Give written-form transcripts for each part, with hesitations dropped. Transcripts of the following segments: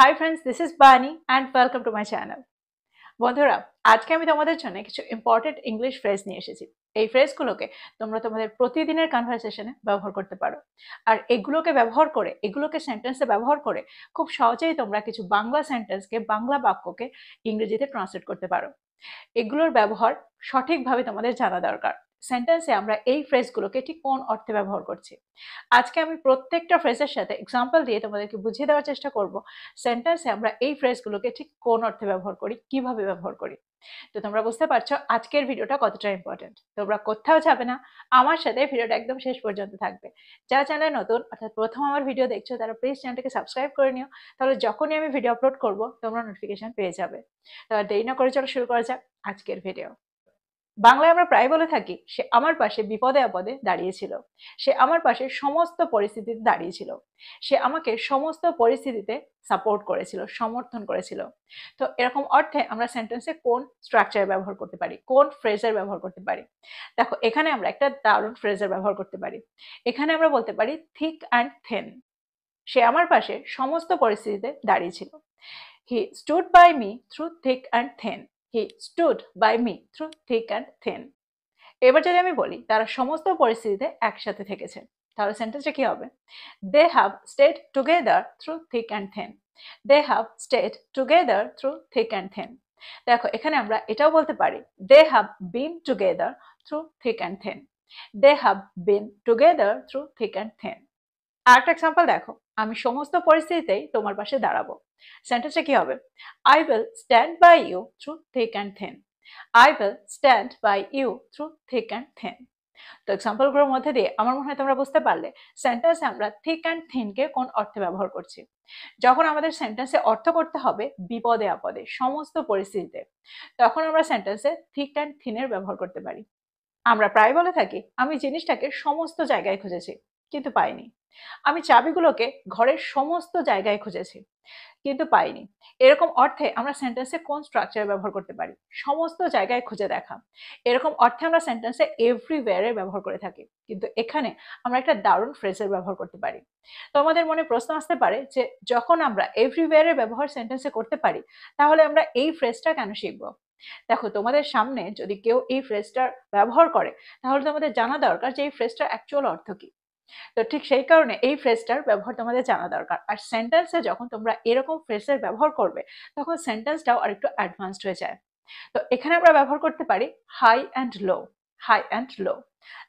Hi friends, this is Bani and welcome to my channel. বন্ধুরা, আজকে আমি তোমাদের জন্য কিছু ইম্পর্টেন্ট ইংলিশ ফ্রেজ নিয়ে এসেছি। এই ফ্রেজগুলোকে তোমরা তোমাদের প্রতিদিনের কনভারসেশনে ব্যবহার করতে পারো। আর এগুলোকে ব্যবহার করে, এগুলোকে সেন্টেন্সে ব্যবহার করে খুব সহজেই তোমরা কিছু বাংলা সেন্টেন্সকে, বাংলা বাক্যকে ইংরেজিতে ট্রান্সলেট করতে পারো। এগুলোর ব্যবহার সঠিকভাবে তোমাদের জানা দরকার। সেন্টেন্সে আমরা এই ফ্রেজগুলোকে ঠিক কোন অর্থে ব্যবহার করছি। আজকে আমি প্রত্যেকটা ফ্রেজের সাথে এক্সাম্পল দিয়ে তোমাদেরকে বুঝিয়ে দেওয়ার চেষ্টা করব সেন্টেন্সে আমরা এই ফ্রেজগুলোকে ঠিক কোন অর্থে ব্যবহার করি, কিভাবে ব্যবহার করি। তো তোমরা বুঝতে পারছো আজকের ভিডিওটা কতটা ইম্পর্টেন্ট। তোমরা কোথাও যাবে না, আমার সাথে ভিডিওটা একদম শেষ পর্যন্ত থাকবে। যারা চ্যানেলে নতুন অর্থাৎ প্রথম আমার ভিডিও দেখছো তারা প্লিজ চ্যানেলটাকে সাবস্ক্রাইব করে নিও, তাহলে যখনই আমি ভিডিও আপলোড করব তোমরা নোটিফিকেশন পেয়ে যাবে। তো আর দেরি না করে চলো শুরু করা যাক আজকের ভিডিও। বাংলায় আমরা প্রায় বলে থাকি সে আমার পাশে বিপদে আপদে দাঁড়িয়েছিল, সে আমার পাশে সমস্ত পরিস্থিতিতে দাঁড়িয়েছিল, সে আমাকে সমস্ত পরিস্থিতিতে সাপোর্ট করেছিল, সমর্থন করেছিল। তো এরকম অর্থে আমরা সেন্টেন্সে কোন স্ট্রাকচার ব্যবহার করতে পারি, কোন ফ্রেজার ব্যবহার করতে পারি। দেখো এখানে আমরা একটা দারুণ ফ্রেজার ব্যবহার করতে পারি। এখানে আমরা বলতে পারি থিক অ্যান্ড থিন। সে আমার পাশে সমস্ত পরিস্থিতিতে দাঁড়িয়েছিল। He stood by me through thick and thin. He stood by me through thick and thin. এবার যদি আমি বলি তারা সমস্ত পরিস্থিতিতে একসাথে থেকেছে, তাহলে সেন্টেন্সটা কি হবে? They have stayed together through thick and thin. They have stayed together through thick and thin. দেখো এখানে আমরা এটাও বলতে পারি they have been together through thick and thin. They have been together through thick and thin. আরেকটা example দেখো, আমি সমস্ত পরিস্থিতিতেই তোমার পাশে দাঁড়াবো। সেন্টেন্সটা কি হবে? I will stand by you through thick and thin. I will stand by you through thick and thin. তো এক্সাম্পলগুলোর মধ্যে দিয়ে আমার মনে হয় তোমরা বুঝতে পারলে সেন্টেন্সে আমরা থিক অ্যান্ড থিনকে কোন অর্থে ব্যবহার করছি। যখন আমাদের সেন্টেন্সে অর্থ করতে হবে বিপদে আপদে সমস্ত পরিস্থিতিতে, তখন আমরা সেন্টেন্সে থিক অ্যান্ড থিনের ব্যবহার করতে পারি। আমরা প্রায় বলে থাকি আমি জিনিসটাকে সমস্ত জায়গায় খুঁজেছি কিন্তু পাইনি। আমি চাবিগুলোকে ঘরের সমস্ত জায়গায় খুঁজেছি কিন্তু পাইনি। এরকম অর্থে আমরা সেন্টেন্সে কোন স্ট্রাকচার ব্যবহার করতে পারি? সমস্ত জায়গায় খুঁজে দেখা। এরকম অর্থে আমরা সেন্টেন্সে এভরিওয়্যার ব্যবহার করে থাকি, কিন্তু এখানে আমরা একটা দারুণ ফ্রেজের ব্যবহার করতে পারি। তো আমাদের মনে প্রশ্ন আসতে পারে যে যখন আমরা এভরিওয়্যারের ব্যবহার সেন্টেন্সে করতে পারি, তাহলে আমরা এই ফ্রেজটা কেন শিখবো? দেখো তোমাদের সামনে যদি কেউ এই ফ্রেজটার ব্যবহার করে, তাহলে তোমাদের জানা দরকার যে এই ফ্রেজটার অ্যাকচুয়াল অর্থ কি। তো ঠিক সেই কারণে এই ফ্রেজটার ব্যবহার তোমাদের জানা দরকার। আর সেন্টেন্সে যখন তোমরা এরকম ফ্রেজের ব্যবহার করবে, তখন সেন্টেন্সটাও আরেকটু অ্যাডভান্সড হয়ে যায়। তো এখানে আমরা ব্যবহার করতে পারি high and low. High and low.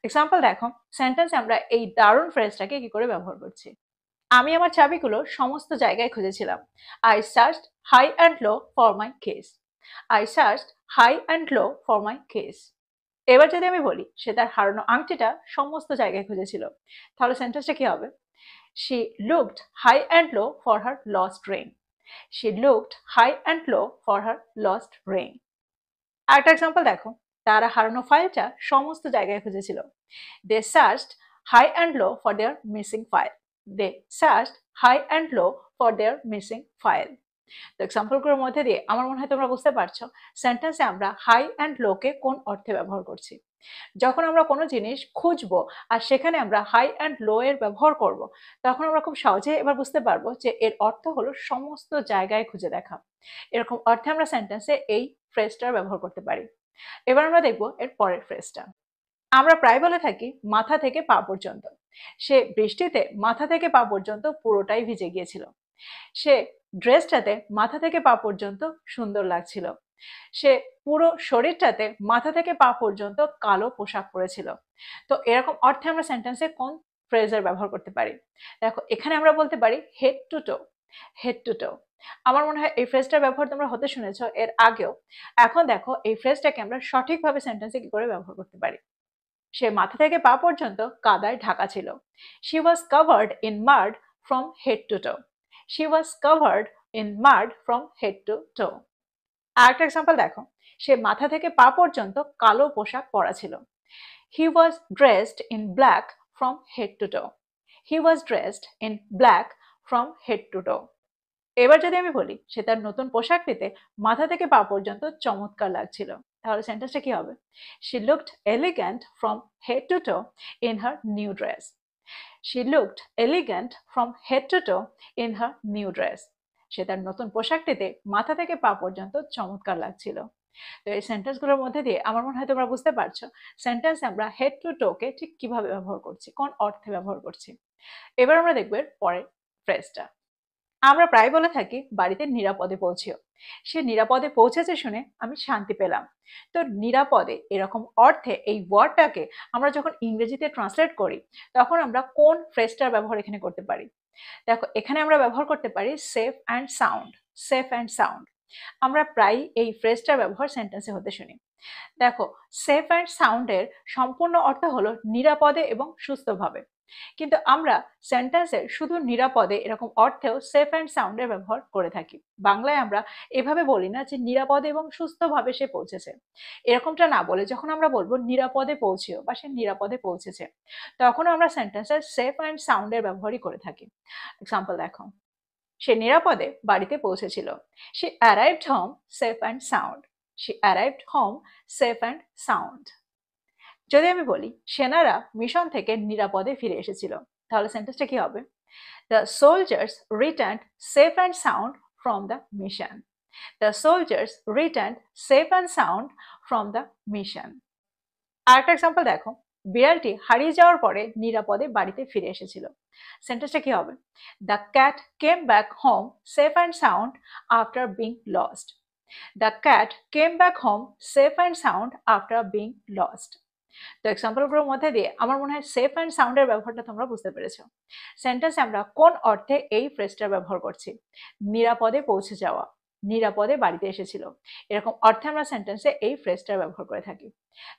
Example দেখো, সেন্টেন্সে আমরা এই দারুণ ফ্রেজটাকে কি করে ব্যবহার করছি। আমি আমার চাবিগুলো সমস্ত জায়গায় খুঁজেছিলাম। I searched high and low for my case. I searched high and low for my case. এবার যদি আমি বলি সে তার হারানো আংটিটা সমস্ত জায়গায় খুঁজেছিল, তাহলে সেন্টেন্সটা কি হবে? She looked high and low for her lost ring. She looked high and low for her lost ring. আরেকটা এক্সাম্পল দেখো, তারা হারানো ফাইলটা সমস্ত জায়গায় খুঁজেছিল। They searched high and low for their missing file. They searched high and low for their missing file. তো এক্সাম্পলগুলোর মধ্যে দিয়ে আমার মনে হয় তোমরা বুঝতে পারছো সেন্টেন্সে আমরা হাই অ্যান্ড লোকে কোন অর্থে ব্যবহার করছি। যখন আমরা কোনো জিনিস খুঁজবো আর সেখানে আমরা হাই অ্যান্ড লো এর ব্যবহার করব, তখন আমরা খুব সহজে এবার বুঝতে পারবো যে এর অর্থ হলো সমস্ত জায়গায় খুঁজে দেখা। এরকম অর্থে আমরা সেন্টেন্সে এই ফ্রেজটার ব্যবহার করতে পারি। এবার আমরা দেখবো এর পরের ফ্রেজটা। আমরা প্রায় বলে থাকি মাথা থেকে পা পর্যন্ত। সে বৃষ্টিতে মাথা থেকে পা পর্যন্ত পুরোটাই ভিজে গিয়েছিল। সে ড্রেসটাতে মাথা থেকে পা পর্যন্ত সুন্দর লাগছিল। সে পুরো শরীরটাতে মাথা থেকে পা পর্যন্ত কালো পোশাক পরেছিল। তো এরকম অর্থে আমরা সেন্টেন্সে কোন ফ্রেজার ব্যবহার করতে পারি? দেখো এখানে আমরা বলতে পারি head to toe. Head to toe. আমার মনে হয় এই ফ্রেজটার ব্যবহার তোমরা হতে শুনেছো এর আগেও। এখন দেখো এই ফ্রেজটাকে আমরা সঠিকভাবে সেন্টেন্সে কি করে ব্যবহার করতে পারি। সে মাথা থেকে পা পর্যন্ত কাদায় ঢাকা ছিল। She was covered in mud from head to toe. She was covered in mud from head to toe. আরেকটা এক্সাম্পল দেখো, সে মাথা থেকে পা পর্যন্ত কালো পোশাক পরা ছিল। He was dressed in black from head to toe. He was dressed in black from head to toe. এবার যদি আমি বলি সে তার নতুন পোশাকটিতে মাথা থেকে পা পর্যন্ত চমৎকার লাগছিল, তাহলে সেন্টেন্সটা কি হবে? She looked elegant from head to toe in her new dress. She looked elegant from head to toe in her new dress. সে তার নতুন পোশাকটিতে মাথা থেকে পা পর্যন্ত চমৎকার লাগছিল। তো এই সেন্টেন্সগুলোর মধ্যে দিয়ে আমার মনে হয় তোমরা বুঝতে পারছো সেন্টেন্স আমরা হেড টু টোকে ঠিক কিভাবে ব্যবহার করছি, কোন অর্থে ব্যবহার করছি। এবার আমরা দেখব এর পরের ফ্রেজটা। আমরা প্রায় বলে থাকি বাড়িতে নিরাপদে পৌঁছিও। সে নিরাপদে পৌঁছেছে শুনে আমি শান্তি পেলাম। তো নিরাপদে এরকম অর্থে এই ওয়ার্ডটাকে আমরা যখন ইংরেজিতে ট্রান্সলেট করি তখন আমরা কোন ফ্রেজটার ব্যবহার এখানে করতে পারি? দেখো, এখানে আমরা ব্যবহার করতে পারি safe and sound. Safe and sound আমরা প্রায় এই ফ্রেজটার ব্যবহার সেন্টেন্সে হতে শুনি। দেখো, সেফ অ্যান্ড সাউন্ডের সম্পূর্ণ অর্থ হলো নিরাপদে এবং সুস্থভাবে, কিন্তু আমরা সেন্টেন্সের শুধু নিরাপদে এরকম অর্থেও সেফ অ্যান্ড সাউন্ডের ব্যবহার করে থাকি। বাংলায় আমরা এভাবে বলি না যে নিরাপদে এবং সুস্থভাবে সে পৌঁছেছে, এরকমটা না বলে যখন আমরা বলবো নিরাপদে পৌঁছেও বা সে নিরাপদে পৌঁছেছে, তখন আমরা সেন্টেন্সের সেফ অ্যান্ড সাউন্ডের ব্যবহারই করে থাকি। এক্সাম্পল দেখো, সে নিরাপদে বাড়িতে পৌঁছেছিল। She arrived home safe and sound. She arrived home safe and sound. যদি আমি বলি সেনারা মিশন থেকে নিরাপদে ফিরে এসেছিল, তাহলে সেন্টেন্সটা কি হবে? The soldiers returned safe and sound from the mission. The soldiers returned safe and sound from the mission. আরেকটা এক্সাম্পল দেখো, বিড়ালটি হারিয়ে যাওয়ার পরে নিরাপদে বাড়িতে ফিরে এসেছিল। সেন্টেন্সটা কি হবে? The cat came back home safe and sound after being lost. The cat came back home safe and sound after being lost. তো এক্সাম্পলগুলোর মধ্যে দিয়ে আমার মনে হয় সেফ অ্যান্ড সাউন্ডের ব্যবহারটা তোমরা বুঝতে পেরেছো। সেন্টেন্সে আমরা কোন অর্থে এই ফ্রেজটার ব্যবহার করছি? নিরাপদে পৌঁছে যাওয়া, নিরাপদে বাড়িতে এসেছিল, এরকম অর্থে আমরা সেন্টেন্সে এই ফ্রেজটার ব্যবহার করে থাকি।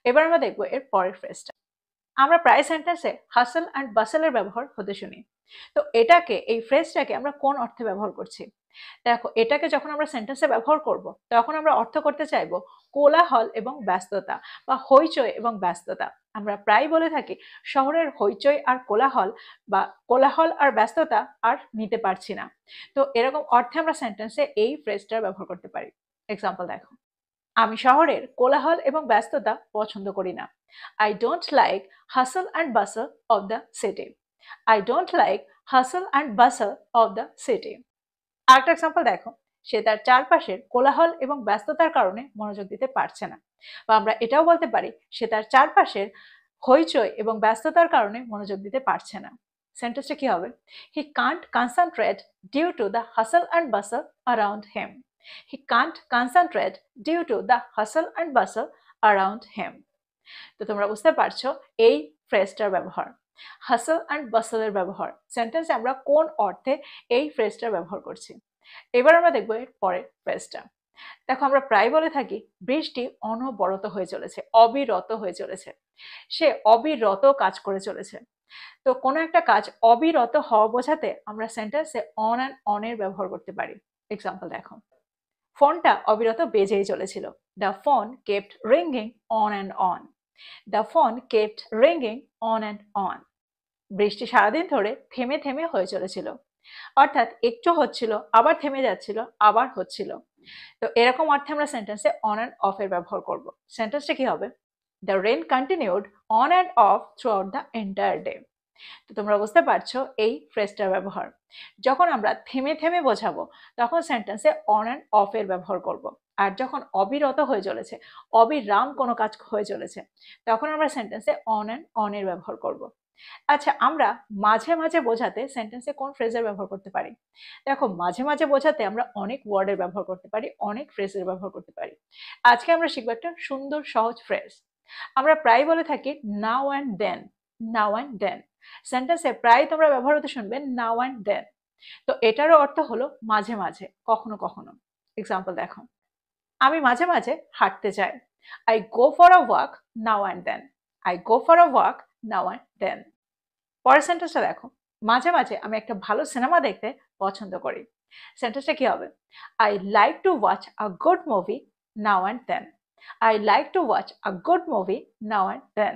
এবার আমরা দেখবো এর পরের ফ্রেজটা। আমরা প্রায় সেন্টেন্সে হাসল অ্যান্ড বাসলের ব্যবহার হতে শুনি। তো এটাকে, এই ফ্রেজটাকে আমরা কোন অর্থে ব্যবহার করছি? দেখো, এটাকে যখন আমরা সেন্টেন্সে ব্যবহার করব তখন আমরা অর্থ করতে চাইবো কোলাহল এবং ব্যস্ততা বা হইচই এবং ব্যস্ততা। আমরা প্রায় বলে থাকি শহরের হইচই আর কোলাহল বা কোলাহল আর ব্যস্ততা আর নিতে পারছি না। তো এরকম অর্থে আমরা সেন্টেন্সে এই ফ্রেজটার ব্যবহার করতে পারি। এক্সাম্পল দেখো, আমি শহরের কোলাহল এবং ব্যস্ততা পছন্দ করি না। I don't like hustle and bustle of the city. I don't like hustle and bustle of the city. আরেকটা এক্সাম্পল দেখো, সে তার চারপাশের কোলাহল এবং ব্যস্ততার কারণে মনোযোগ দিতে পারছে না। বা আমরা এটাও বলতে পারি সে তার চারপাশের হইচই এবং ব্যস্ততার কারণে মনোযোগ দিতে পারছে না। সেন্টেন্সটা কি হবে? He can't concentrate due to the hustle and bustle around him. He can't concentrate due to the hustle and bustle around him. তো তোমরা বুঝতে পারছো এই ফ্রেজটার ব্যবহার, হাসল অ্যান্ড বাসলের ব্যবহার, সেন্টেন্সে আমরা কোন অর্থে এই ফ্রেজটার ব্যবহার করছি। এবার আমরা দেখবো এর পরের ফ্রেজটা। দেখো, আমরা প্রায় বলে থাকি বৃষ্টি অনবরত হয়ে চলেছে, অবিরত হয়ে চলেছে। সে অবিরত কাজ করে চলেছে। তো কোনো একটা কাজ অবিরত হওয়া বোঝাতে আমরা সেন্টেন্সে অন অ্যান্ড অনের ব্যবহার করতে পারি। এক্সাম্পল দেখো, ফোনটা অবিরত বেজেই চলেছিল। The phone kept ringing on and on. The phone kept ringing on and on. বৃষ্টি সারাদিন ধরে থেমে থেমে হয়ে চলেছিল, অর্থাৎ একটু হচ্ছিল, আবার থেমে যাচ্ছিল, আবার হচ্ছিল। তো এরকম অর্থে আমরা সেন্টেন্সে অন অ্যান্ড অফ এর ব্যবহার করব। সেন্টেন্সটা কি হবে? The rain continued on and off throughout the entire day. তো তোমরা বুঝতে পারছো এই ফ্রেজটার ব্যবহার। যখন আমরা থেমে থেমে বোঝাবো তখন সেন্টেন্সে অন অ্যান্ড অফ এর ব্যবহার করব। আর যখন অবিরত হয়ে চলেছে, অবিরাম কোনো কাজ হয়ে চলেছে, তখন আমরা সেন্টেন্সে অন অ্যান্ড অন এর ব্যবহার করব। আচ্ছা, আমরা মাঝে মাঝে বোঝাতে সেন্টেন্সে কোন ফ্রেজের ব্যবহার করতে পারি? দেখো, মাঝে মাঝে বোঝাতে আমরা অনেক ওয়ার্ডের ব্যবহার করতে পারি, অনেক ফ্রেজের ব্যবহার করতে পারি। আজকে আমরা শিখবো একটা সুন্দর সহজ ফ্রেজ। আমরা প্রায় বলে থাকি নাও অ্যান্ড দেন। নাও অ্যান্ড দেন সেন্টেন্সে প্রায় তোমরা ব্যবহার হতে শুনবে নাও অ্যান্ড দেন। তো এটারও অর্থ হলো মাঝে মাঝে, কখনো কখনো। এক্সাম্পল দেখো, আমি মাঝে মাঝে হাঁটতে যাই। I go for a walk now and then. I go for a walk now and then. পরের সেন্টেন্সটা দেখো, মাঝে মাঝে আমি একটা ভালো সিনেমা দেখতে পছন্দ করি। সেন্টেন্সটা কি হবে? I like to watch a good movie now and then. I like to watch a good movie now and then.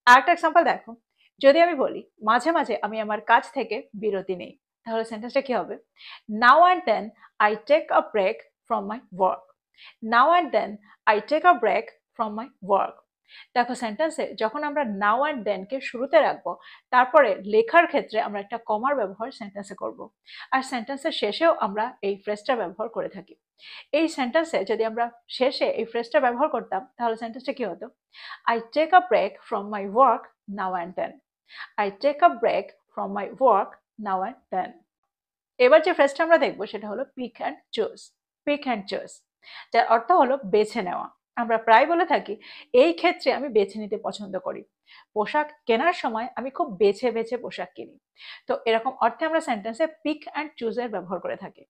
আরেকটা এক্সাম্পল দেখো, যদি আমি বলি মাঝে মাঝে আমি আমার কাজ থেকে বিরতি নেই, তাহলে সেন্টেন্সটা কি হবে? Now and then I take a break from my work. Now and then I take a break from my work. দেখো সেন্টেন্সে যখন আমরা নাও অ্যান্ড দেনকে শুরুতে রাখবো, তারপরে লেখার ক্ষেত্রে আমরা একটা কমার ব্যবহার সেন্টেন্সে করব। আর সেন্টেন্সের শেষেও আমরা এই ফ্রেজটা ব্যবহার করে থাকি। এই সেন্টেন্সে যদি আমরা শেষে এই ফ্রেজটা ব্যবহার করতাম, তাহলে সেন্টেন্সটা কি হতো? I take a break from my work now and then. I take a break from my work now and then. এবার যে ফ্রেজটা আমরা দেখবো সেটা হলো pick and choose. Pick and choose, যার অর্থ হলো বেছে নেওয়া। আমরা প্রায় বলে থাকি এই ক্ষেত্রে আমি বেছে নিতে পছন্দ করি। পোশাক কেনার সময় আমি খুব বেছে বেছে পোশাক কিনি। তো এরকম অর্থে আমরা সেন্টেন্সে পিক অ্যান্ড চুজ এর ব্যবহার করে থাকি।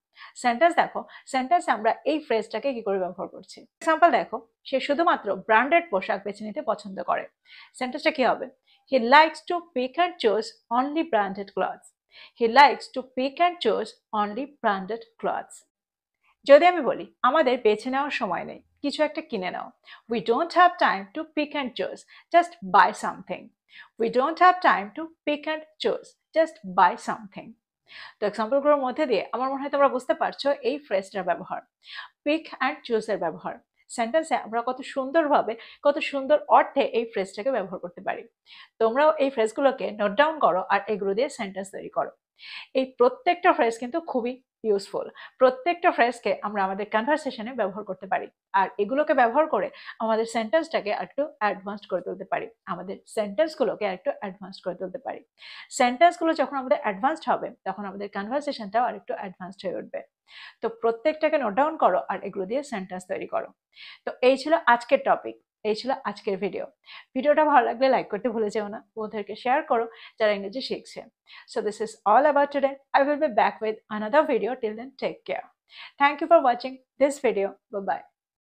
সেন্টেন্স দেখো, সেন্টেন্সে আমরা এই ফ্রেজটাকে কি করে ব্যবহার করছি। এক্সাম্পল দেখো, সে শুধুমাত্র ব্র্যান্ডেড পোশাক বেছে নিতে পছন্দ করে। সেন্টেন্সটা কি হবে? He likes to pick and choose only branded clothes. He likes to pick and choose only branded clothes. যদি আমি বলি আমাদের বেছে নেওয়ার সময় নেই, কিছু একটা কিনে নাও। We don't have time to pick and choose, just buy something. We don't have time to pick and choose, just buy something. তো এক্সাম্পলগুলোর মধ্যে দিয়ে আমার মনে হয় তোমরা বুঝতে পারছো এই ফ্রেজটার ব্যবহার, পিক অ্যান্ড চুজ এর ব্যবহার। সেন্টেন্সে আমরা কত সুন্দরভাবে, কত সুন্দর অর্থে এই ফ্রেজটাকে ব্যবহার করতে পারি। তোমরাও এই ফ্রেজগুলোকে নোট ডাউন করো আর এগুলো দিয়ে সেন্টেন্স তৈরি করো। এই প্রত্যেকটা ফ্রেজ কিন্তু খুবই ইউজফুল। প্রত্যেকটা ফ্রেজকে আমরা আমাদের কনভারসেশনে ব্যবহার করতে পারি, আর এগুলোকে ব্যবহার করে আমাদের সেন্টেন্সটাকে একটু অ্যাডভান্সড করে তুলতে পারি, আমাদের সেন্টেন্সগুলোকে একটু অ্যাডভান্সড করে তুলতে পারি। সেন্টেন্সগুলো যখন আমাদের অ্যাডভান্সড হবে, তখন আমাদের কনভারসেশনটাও আরেকটু অ্যাডভান্সড হয়ে উঠবে। তো প্রত্যেকটাকে নোট ডাউন করো আর এগুলো দিয়ে সেন্টেন্স তৈরি করো। তো এই ছিল আজকের টপিক, এই ছিল আজকের ভিডিও। ভিডিওটা ভালো লাগলে লাইক করতে ভুলে যেও না, বন্ধুদেরকে শেয়ার করো যারা ইংরেজি শিখছে। So this is all about today. I will be back with another video. Till then, take care. Thank you for watching this video. Bye bye.